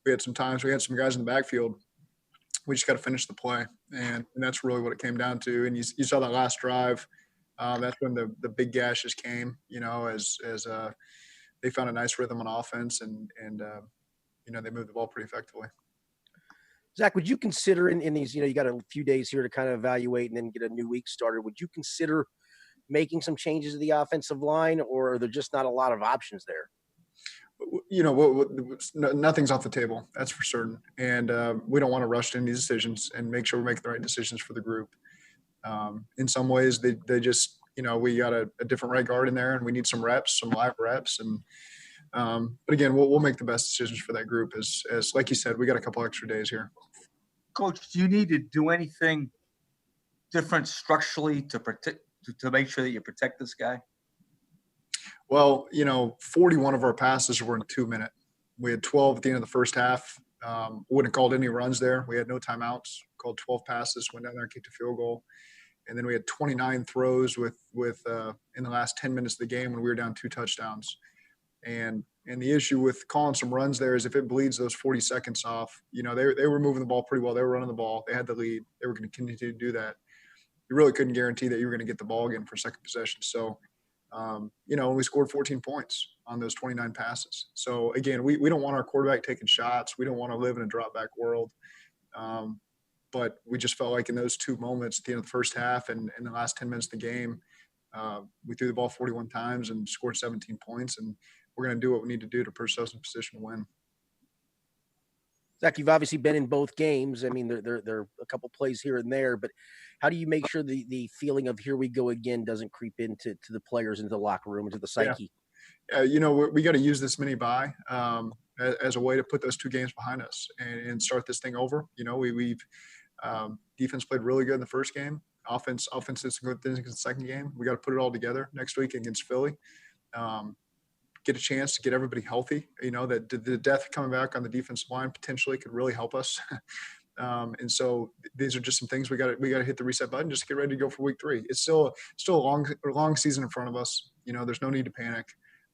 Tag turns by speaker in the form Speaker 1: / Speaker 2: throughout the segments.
Speaker 1: we had some times we had some guys in the backfield. We just got to finish the play, and that's really what it came down to. And you saw that last drive. That's when the big gashes came. As they found a nice rhythm on offense, and they moved the ball pretty effectively.
Speaker 2: Zach, would you consider in these, you got a few days here to kind of evaluate and then get a new week started. Would you consider making some changes to the offensive line, or are there just not a lot of options there?
Speaker 1: Nothing's off the table. That's for certain. And we don't want to rush into these decisions and make sure we make the right decisions for the group. In some ways, they just, we got a different right guard in there, and we need some reps, some live reps. But again, we'll make the best decisions for that group. As like you said, we got a couple extra days here.
Speaker 3: Coach, do you need to do anything different structurally to protect to make sure that you protect this guy?
Speaker 1: Well, 41 of our passes were in 2 minutes. We had 12 at the end of the first half. Wouldn't have called any runs there. We had no timeouts. Called 12 passes, went down there and kicked a field goal. And then we had 29 throws with in the last 10 minutes of the game when we were down 2 touchdowns. And the issue with calling some runs there is if it bleeds those 40 seconds off, they were moving the ball pretty well. They were running the ball. They had the lead. They were going to continue to do that. You really couldn't guarantee that you were going to get the ball again for second possession. So, we scored 14 points on those 29 passes. So, again, we don't want our quarterback taking shots. We don't want to live in a drop-back world. But we just felt like in those 2 moments at the end of the first half and in the last 10 minutes of the game, we threw the ball 41 times and scored 17 points, and we're going to do what we need to do to put ourselves in a position to win.
Speaker 2: Zach, you've obviously been in both games. I mean, there are a couple plays here and there, but how do you make sure the feeling of here we go again doesn't creep into the players, into the locker room, into the psyche?
Speaker 1: Yeah. We got to use this mini bye as a way to put those 2 games behind us and start this thing over. We've defense played really good in the first game. Offense did some good things in the second game. We got to put it all together next week against Philly. Get a chance to get everybody healthy. That the depth coming back on the defensive line potentially could really help us. And so these are just some things we got to hit the reset button just to get ready to go for week 3. It's still a long season in front of us. There's no need to panic.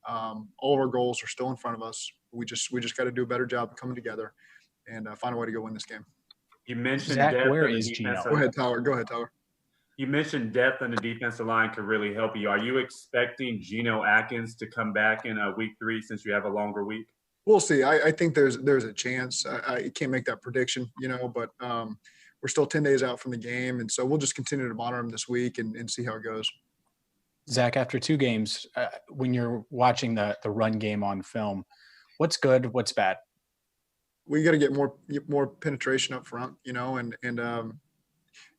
Speaker 1: All of our goals are still in front of us. We just got to do a better job of coming together and find a way to go win this game.
Speaker 4: You mentioned
Speaker 5: Zach,
Speaker 4: depth
Speaker 5: where
Speaker 4: on the
Speaker 5: is Gino?
Speaker 4: defensive.
Speaker 1: Go ahead, Tyler.
Speaker 4: You mentioned depth on the defensive line could really help you. Are you expecting Geno Atkins to come back in week 3 since you have a longer week?
Speaker 1: We'll see. I think there's a chance. I can't make that prediction, but we're still 10 days out from the game, and so we'll just continue to monitor him this week and see how it goes.
Speaker 5: Zach, after 2 games, when you're watching the run game on film, what's good, what's bad?
Speaker 1: We got to get more penetration up front, and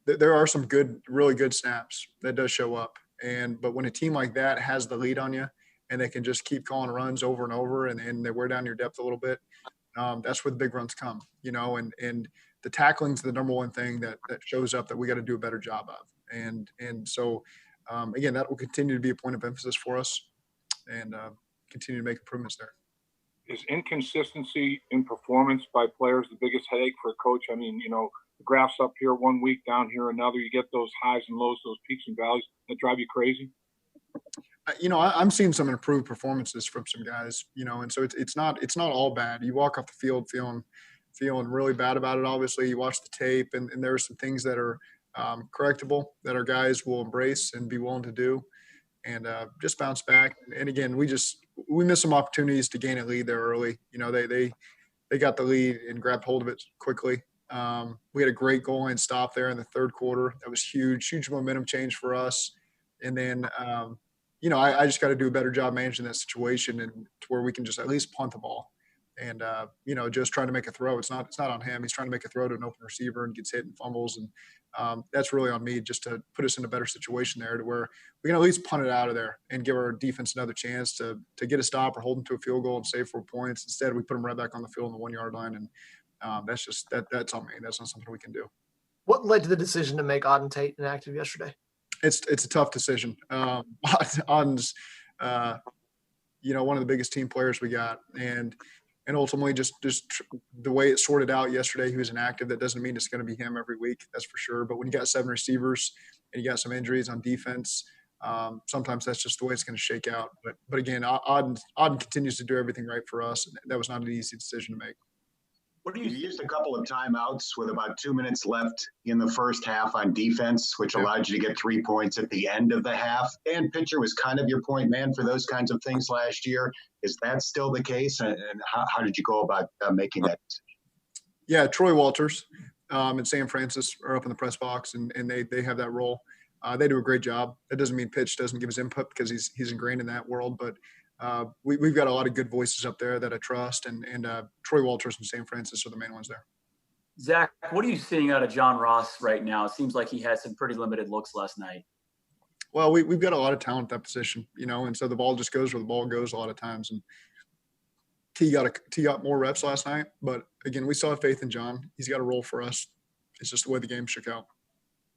Speaker 1: there are some really good snaps that does show up. But when a team like that has the lead on you and they can just keep calling runs over and over and they wear down your depth a little bit, that's where the big runs come, and the tackling is the number one thing that shows up that we got to do a better job of. And so, again, that will continue to be a point of emphasis for us and continue to make improvements there.
Speaker 6: Is inconsistency in performance by players the biggest headache for a coach? I mean, the graph's up here 1 week, down here another. You get those highs and lows, those peaks and valleys that drive you crazy.
Speaker 1: I'm seeing some improved performances from some guys. And so it's not all bad. You walk off the field feeling really bad about it. Obviously, you watch the tape, and there are some things that are correctable that our guys will embrace and be willing to do, and just bounce back. And again, we missed some opportunities to gain a lead there early. They got the lead and grabbed hold of it quickly. We had a great goal line stop there in the third quarter. That was huge momentum change for us. And then, I just got to do a better job managing that situation and to where we can just at least punt the ball and, just trying to make a throw. It's not on him. He's trying to make a throw to an open receiver and gets hit and fumbles. And that's really on me just to put us in a better situation there to where we can at least punt it out of there and give our defense another chance to get a stop or hold them to a field goal and save 4 points. Instead, we put them right back on the field on the 1 yard line. And that's on me. That's not something we can do.
Speaker 7: What led to the decision to make Auden Tate inactive yesterday?
Speaker 1: It's a tough decision. Auden's, one of the biggest team players we got, and ultimately just the way it sorted out yesterday, he was inactive. That doesn't mean it's going to be him every week, that's for sure. But when you got 7 receivers and you got some injuries on defense, sometimes that's just the way it's going to shake out. But again, Auden continues to do everything right for us. That was not an easy decision to make.
Speaker 8: What do
Speaker 9: You
Speaker 8: you
Speaker 9: used a couple of timeouts with about 2 minutes left in the first half on defense, which allowed you to get 3 points at the end of the half. Dan Pitcher was kind of your point man for those kinds of things last year. Is that still the case? And how did you go about making that decision?
Speaker 1: Yeah, Troy Walters and Sam Francis are up in the press box, and they have that role. They do a great job. That doesn't mean Pitch doesn't give his input because he's ingrained in that world, but we've got a lot of good voices up there that I trust, and Troy Walters and Sam Francis are the main ones there.
Speaker 8: Zach, what are you seeing out of John Ross right now? It seems like he had some pretty limited looks last night.
Speaker 1: Well, we've got a lot of talent at that position, and so the ball just goes where the ball goes a lot of times. And T got more reps last night, but again, we still have faith in John. He's got a role for us. It's just the way the game shook out.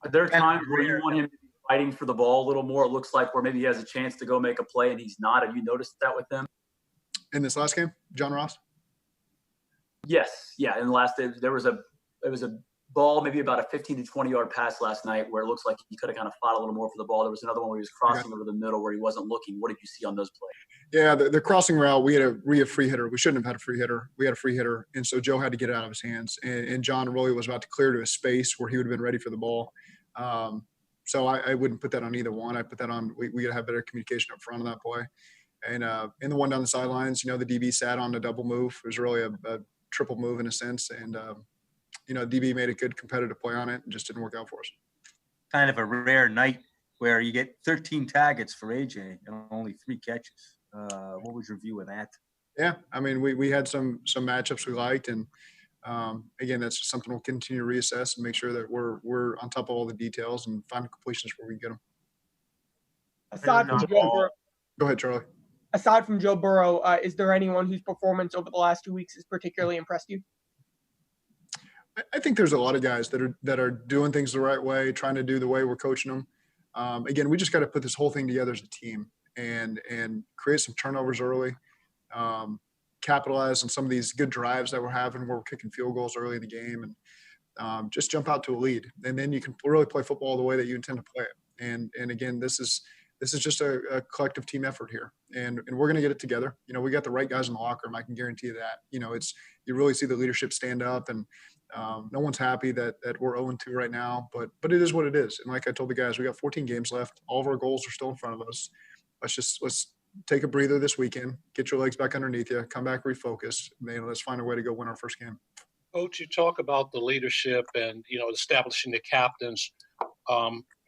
Speaker 8: Are there times where you want him to be fighting for the ball a little more? It looks like where maybe he has a chance to go make a play and he's not. Have you noticed that with him?
Speaker 1: In this last game, John Ross?
Speaker 8: Yes. Yeah. In the last day, there was a ball, maybe about a 15 to 20-yard pass last night where it looks like he could have kind of fought a little more for the ball. There was another one where he was crossing over the middle where he wasn't looking. What did you see on those plays?
Speaker 1: Yeah, the crossing route, we had a free hitter. We shouldn't have had a free hitter. We had a free hitter, and so Joe had to get it out of his hands. And John really was about to clear to a space where he would have been ready for the ball. So I wouldn't put that on either one. I put that on we got to have better communication up front on that play. And in the one down the sidelines, the DB sat on a double move. It was really a triple move in a sense. And, DB made a good competitive play on it and just didn't work out for us.
Speaker 3: Kind of a rare night where you get 13 targets for AJ and only 3 catches. What was your view of that?
Speaker 1: Yeah, I mean, we had some matchups we liked, and again, that's just something we'll continue to reassess and make sure that we're on top of all the details and find completions where we can get them.
Speaker 10: Aside from Joe Burrow,
Speaker 1: go ahead, Charlie.
Speaker 10: Aside from Joe Burrow, is there anyone whose performance over the last 2 weeks has particularly impressed you?
Speaker 1: I think there's a lot of guys that are doing things the right way, trying to do the way we're coaching them. Again, we just got to put this whole thing together as a team and create some turnovers early, capitalize on some of these good drives that we're having where we're kicking field goals early in the game, and just jump out to a lead. And then you can really play football the way that you intend to play it. And again, this is just a collective team effort here, and we're going to get it together. We got the right guys in the locker room. I can guarantee you that. You really see the leadership stand up, and no one's happy that we're 0-2 right now, but it is what it is. And like I told the guys, we got 14 games left. All of our goals are still in front of us. Let's take a breather this weekend, get your legs back underneath you, come back, refocus, and let's find a way to go win our first game.
Speaker 11: Coach, you talk about the leadership and, establishing the captains.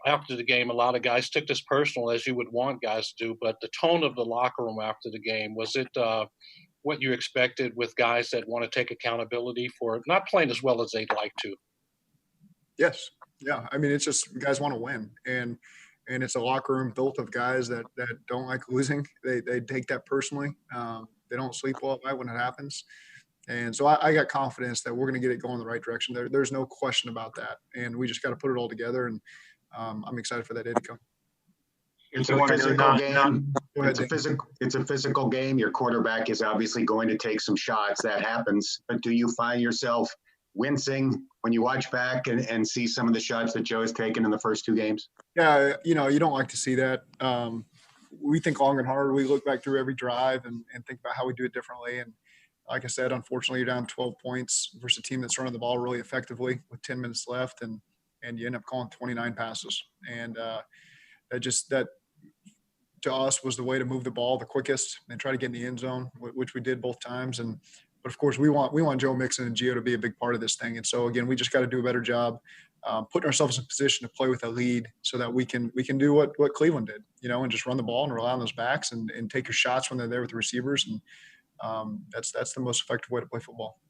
Speaker 11: After the game, a lot of guys took this personal, as you would want guys to do, but the tone of the locker room after the game, was it what you expected with guys that want to take accountability for not playing as well as they'd like to?
Speaker 1: Yes. Yeah. I mean, it's just guys want to win. And it's a locker room built of guys that don't like losing. They take that personally. They don't sleep well at night when it happens. And so I got confidence that we're going to get it going the right direction. There's no question about that. And we just got to put it all together. And I'm excited for that day to come.
Speaker 9: It's a physical game. It's a physical game. Your quarterback is obviously going to take some shots. That happens. But do you find yourself wincing when you watch back and see some of the shots that Joe has taken in the first 2 games?
Speaker 1: Yeah, you don't like to see that. We think long and hard. We look back through every drive and think about how we do it differently. And like I said, unfortunately, you're down 12 points versus a team that's running the ball really effectively with 10 minutes left, and you end up calling 29 passes. And that to us was the way to move the ball the quickest and try to get in the end zone, which we did both times. But of course, we want Joe Mixon and Gio to be a big part of this thing. And so again, we just got to do a better job putting ourselves in position to play with a lead so that we can do what Cleveland did, and just run the ball and rely on those backs and take your shots when they're there with the receivers. And that's the most effective way to play football.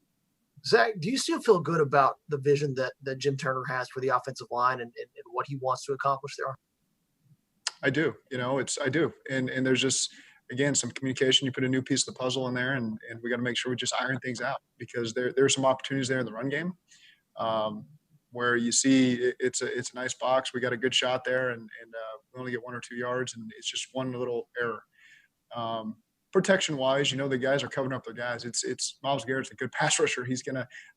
Speaker 7: Zach, do you still feel good about the vision that Jim Turner has for the offensive line and what he wants to accomplish there?
Speaker 1: I do. I do. And there's just, again, some communication. You put a new piece of the puzzle in there, and we got to make sure we just iron things out because there's some opportunities there in the run game where you see it's a nice box. We got a good shot there, and we only get 1 or 2 yards, and it's just one little error. Protection-wise, the guys are covering up their guys. It's Myles Garrett's a good pass rusher. You're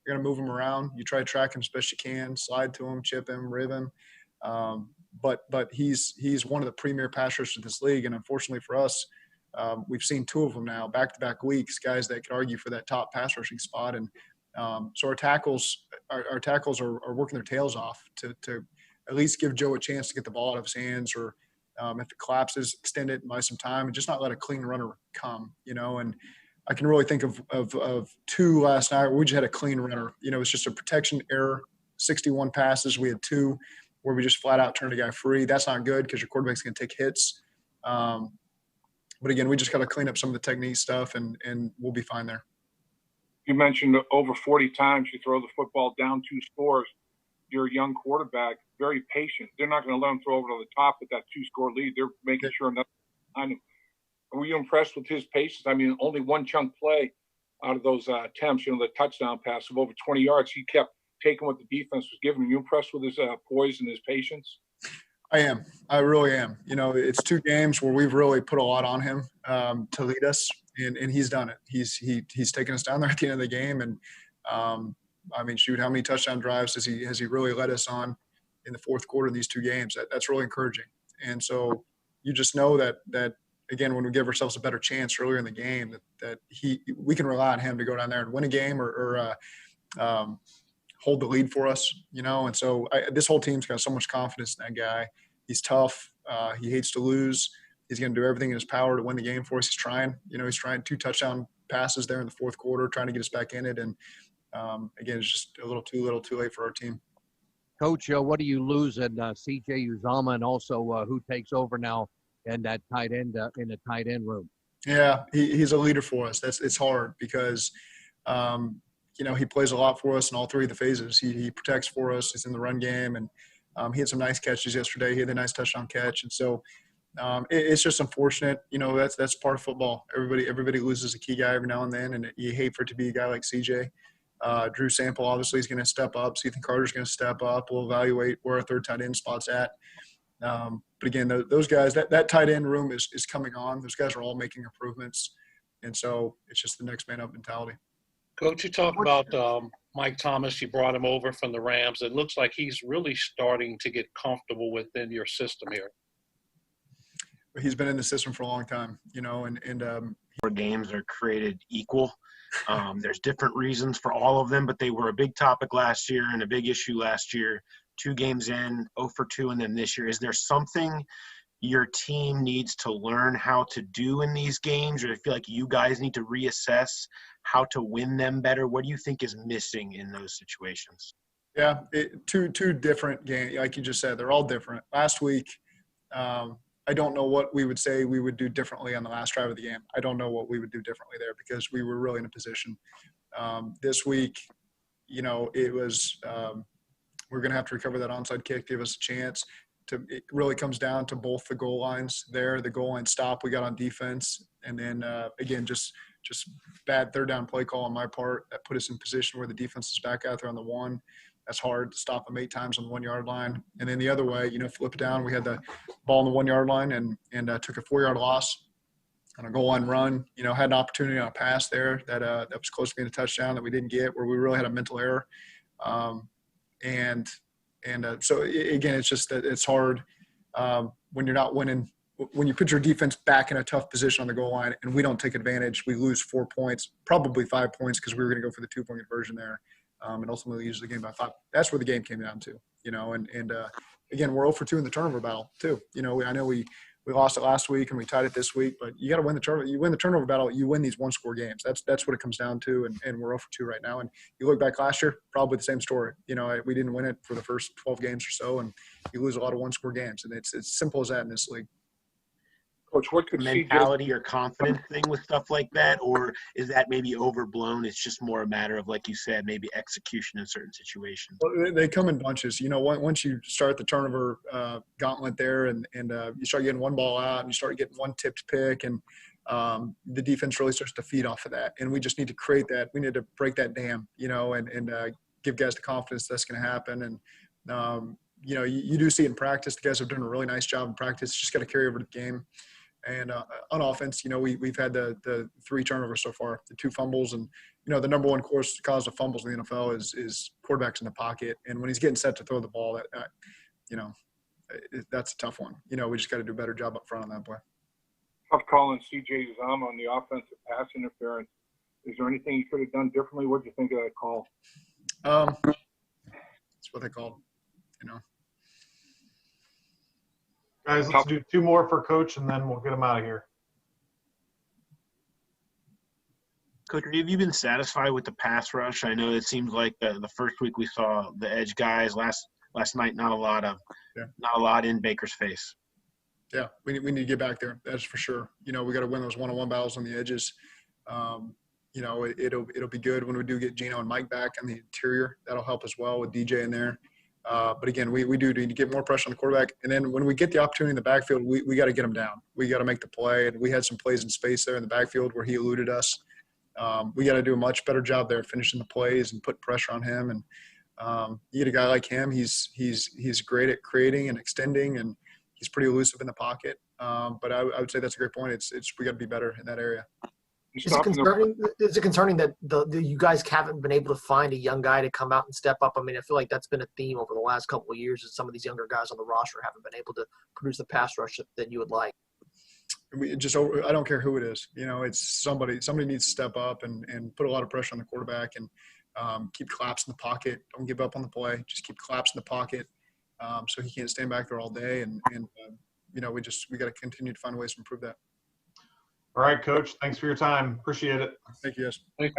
Speaker 1: gonna move him around. You try to track him as best you can, slide to him, chip him, rib him. But he's one of the premier pass rushers in this league, and unfortunately for us, we've seen 2 of them now, back-to-back weeks, guys that could argue for that top pass rushing spot. And So our tackles are working their tails off to at least give Joe a chance to get the ball out of his hands, or if it collapses, extend it and buy some time and just not let a clean runner come, and I can really think of two last night where we just had a clean runner. It's just a protection error, 61 passes. We had two where we just flat out turned a guy free. That's not good because your quarterback's going to take hits. But again, we just got to clean up some of the technique stuff and we'll be fine there.
Speaker 6: You mentioned over 40 times you throw the football down 2 scores. You're a young quarterback, very patient. They're not going to let him throw over to the top with that 2-score lead. They're making sure nothing behind him. Were you impressed with his patience? I mean, only one chunk play out of those attempts, the touchdown pass of over 20 yards. He kept taking what the defense was giving him. You impressed with his poise and his patience?
Speaker 1: I am. I really am. It's 2 games where we've really put a lot on him to lead us, and he's done it. He's taken us down there at the end of the game, and I mean, shoot, how many touchdown drives has he really led us on in the fourth quarter in these 2 games? That's really encouraging. And so you just know that again, when we give ourselves a better chance earlier in the game, that we can rely on him to go down there and win a game or hold the lead for us, And so this whole team's got so much confidence in that guy. He's tough. He hates to lose. He's going to do everything in his power to win the game for us. He's trying. He's trying 2 touchdown passes there in the fourth quarter, trying to get us back in it. And again, it's just a little too late for our team.
Speaker 12: Coach, what do you lose in C.J. Uzama, and also who takes over now in that tight end in the tight end room?
Speaker 1: Yeah, he's a leader for us. It's hard because he plays a lot for us in all 3 of the phases. He protects for us. He's in the run game, and he had some nice catches yesterday. He had a nice touchdown catch, and so it's just unfortunate. That's part of football. Everybody loses a key guy every now and then, and you hate for it to be a guy like CJ. Drew Sample obviously is going to step up. Ethan Carter's going to step up. We'll evaluate where our 3rd tight end spot's at. But again, those guys, that tight end room is coming on. Those guys are all making improvements, and so it's just the next man up mentality.
Speaker 11: Coach, you talked about Mike Thomas. You brought him over from the Rams. It looks like he's really starting to get comfortable within your system here.
Speaker 1: He's been in the system for a long time,
Speaker 13: games are created equal. There's different reasons for all of them, but they were a big topic last year and a big issue last year. 2 games in, 0 for 2 in them this year. Is there something your team needs to learn how to do in these games, or do you feel like you guys need to reassess how to win them better? What do you think is missing in those situations?
Speaker 1: Yeah, two different games. Like you just said, they're all different. Last week, I don't know what we would say we would do differently on the last drive of the game. I don't know what we would do differently there because we were really in a position. This week, it was we're going to have to recover that onside kick, give us a chance. It really comes down to both the goal lines there, the goal line stop we got on defense, and then, again, just bad 3rd down play call on my part that put us in position where the defense is back out there on the 1. That's hard to stop them 8 times on the 1-yard line. And then the other way, flip it down. We had the ball on the 1-yard line and took a 4-yard loss on a goal line run. Had an opportunity on a pass there that was close to being a touchdown that we didn't get, where we really had a mental error. So again, it's just that it's hard when you're not winning. When you put your defense back in a tough position on the goal line and we don't take advantage, we lose 4 points, probably 5 points because we were going to go for the 2-point conversion there. And ultimately lose the game by 5. That's where the game came down to, and again, we're 0 for 2 in the turnover battle too. I know we lost it last week and we tied it this week, but you got to win the turnover. You win the turnover battle, you win these 1-score games. That's what it comes down to. And we're 0 for 2 right now. And you look back last year, probably the same story. We didn't win it for the first 12 games or so, and you lose a lot of 1-score games. And it's simple as that in this league.
Speaker 6: Coach, what could
Speaker 13: mentality or confidence thing with stuff like that, or is that maybe overblown? It's just more a matter of, like you said, maybe execution in certain situations.
Speaker 1: Well, they come in bunches. Once you start the turnover gauntlet there, and you start getting 1 ball out, and you start getting 1 tipped pick, and the defense really starts to feed off of that. And we just need to create that. We need to break that dam, and give guys the confidence that's going to happen. And you do see it in practice. The guys have done a really nice job in practice. Just got to carry over to the game. And on offense, we've had the 3 turnovers so far, the 2 fumbles, and the number 1 cause of fumbles in the NFL is quarterbacks in the pocket. And when he's getting set to throw the ball, that's a tough one. We just got to do a better job up front on that play.
Speaker 6: Tough call on C.J. Uzama on the offensive pass interference. Is there anything you could have done differently? What did you think of that call?
Speaker 1: That's what they called, you know.
Speaker 14: Guys, let's do 2 more for Coach, and then we'll get him out of here.
Speaker 13: Coach, have you been satisfied with the pass rush? I know it seems like the first week we saw the edge guys. Last night, not a lot in Baker's face.
Speaker 1: Yeah, we need to get back there. That's for sure. You know, we got to win those one-on-one battles on the edges. You know, it'll be good when we do get Gino and Mike back on the interior. That'll help as well with DJ in there. But again, we do need to get more pressure on the quarterback. And then when we get the opportunity in the backfield, we got to get him down. We got to make the play. And we had some plays in space there in the backfield where he eluded us. We got to do a much better job there finishing the plays and put pressure on him. And you get a guy like him, he's great at creating and extending, and he's pretty elusive in the pocket. But I would say that's a great point. It's we got to be better in that area.
Speaker 7: Is it concerning that you guys haven't been able to find a young guy to come out and step up? I mean, I feel like that's been a theme over the last couple of years, that some of these younger guys on the roster haven't been able to produce the pass rush that you would like.
Speaker 1: I don't care who it is. You know, it's somebody needs to step up and put a lot of pressure on the quarterback and keep collapsing the pocket. Don't give up on the play. Just keep collapsing the pocket so he can't stand back there all day. And you know, we got to continue to find ways to improve that.
Speaker 14: All right, Coach. Thanks for your time. Appreciate it.
Speaker 1: Thank you, guys.
Speaker 6: Thanks.